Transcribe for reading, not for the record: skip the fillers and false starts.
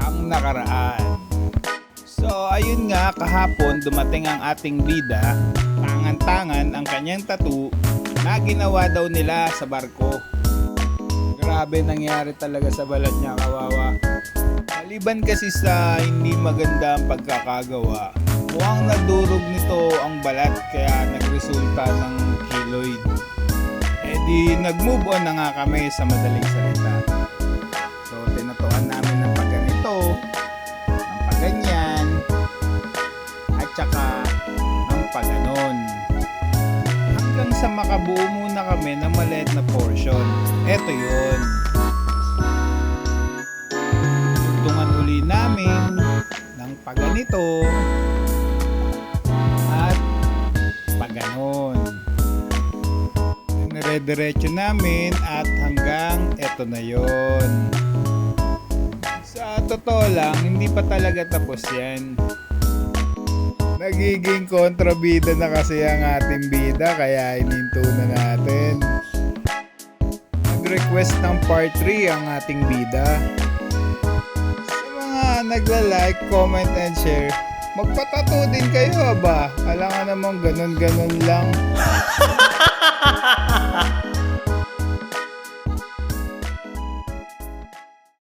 ang nakaraan. So ayun nga, kahapon dumating ang ating bida, tangan-tangan ang kanyang tattoo na ginawa daw nila sa barko. Grabe nangyari talaga sa balat niya, kawawa. Maliban kasi sa hindi maganda ang pagkakagawa, mukhang nadurog nito ang balat kaya nagresulta ng keloid. E di nag-move on na nga kami sa madaling salita. So tinatuan namin ng pagganito, ng pagganyan, at saka ng paganon. Hanggang sa makabuo muna kami ng maliit na portion. Eto yun. Tugtungan uli namin ng paganito at paganon. Nire-diretso namin at hanggang eto na yon. Sa totoo lang, hindi pa talaga tapos yan. Nagiging kontrabida na kasi ang ating bida kaya ininto na natin. Nag-request ng part 3 ang ating bida. Sa mga nagla-like, comment and share, magpatato din kayo ba? Alam nga namang ganun-ganun lang.